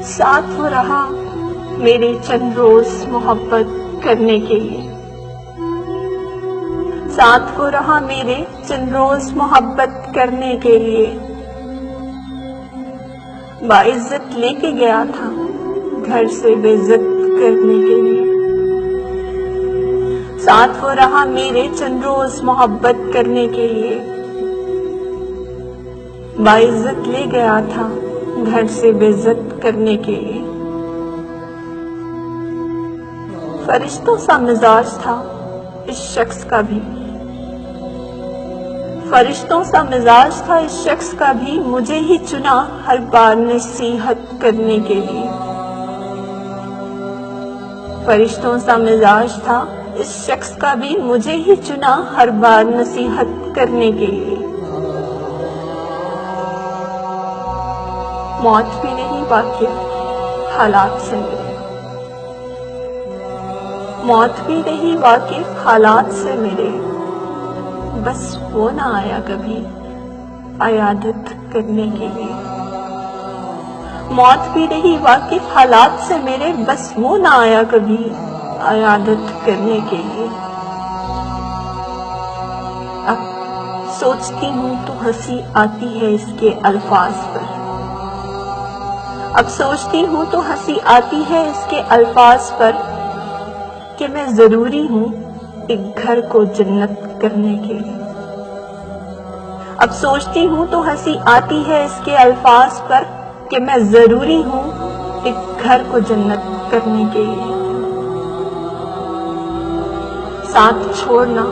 ساتھ وہ رہا میرے چند روز محبت کرنے کے لیے، ساتھ وہ رہا میرے چند روز محبت کرنے کے لیے، باعزت لے کے گیا تھا گھر سے بے عزت کرنے کے لیے، ساتھ وہ رہا میرے چند روز محبت کرنے کے لیے، باعزت لے گیا تھا گھر سے بے عزت کرنے کے لیے۔ فرشتوں سا مزاج تھا اس شخص کا بھی، فرشتوں سا مزاج تھا اس شخص کا بھی، مجھے ہی چنا ہر بار نصیحت کرنے کے لیے۔ فرشتوں سا مزاج تھا اس شخص کا بھی، مجھے ہی چنا ہر بار نصیحت کرنے کے لیے۔ موت بھی نہیں واقف حالات سے میرے، موت بھی نہیں واقف حالات سے میرے، بس وہ نہ آیا کبھی عیادت کرنے کے لیے۔ موت بھی نہیں واقف حالات سے میرے، بس وہ نہ آیا کبھی عیادت کرنے کے لیے۔ اب سوچتی ہوں تو ہنسی آتی ہے اس کے الفاظ پر، اب سوچتی ہوں تو ہنسی آتی ہے اس کے الفاظ پر، کہ میں ضروری ہوں ایک گھر کو جنت کرنے کے لیے۔ اب سوچتی ہوں تو ہنسی آتی ہے اس کے الفاظ پر، کہ میں ضروری ہوں ایک گھر کو جنت کرنے کے لیے۔ ساتھ چھوڑنا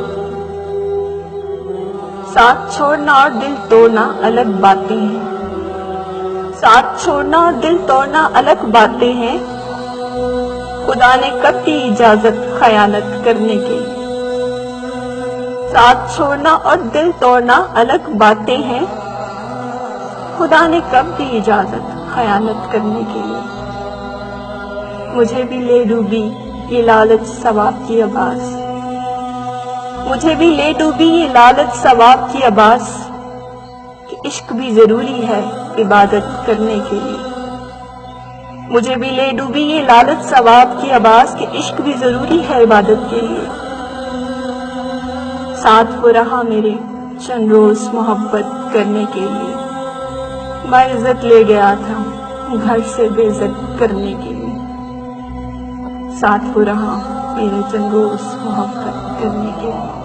اور دل توڑنا الگ باتیں ہیں، ساتھ چھوڑنا اور دل توڑنا الگ باتیں ہیں، خدا نے کب دی اجازت خیانت کرنے کی۔ ساتھ چھوڑنا اور دل توڑنا الگ باتیں ہیں، خدا نے کب دی اجازت خیانت کرنے کے لیے۔ مجھے بھی لے ڈوبی یہ لالچ ثواب کی آواز، مجھے بھی لے ڈوبی یہ لالچ ثواب کی آواز، کہ عشق بھی ضروری ہے عبادت کرنے کے لیے۔ مجھے بھی لے ڈوبی یہ لالچ ثواب کی آواز، کہ عشق بھی ضروری ہے عبادت کے لیے۔ ساتھ وہ رہا میرے چند روز محبت کرنے کے لیے، باعزت لے گیا تھا گھر سے بے عزت کرنے کے لیے۔ ساتھ وہ رہا میرے چند روز محبت کرنے کے لیے۔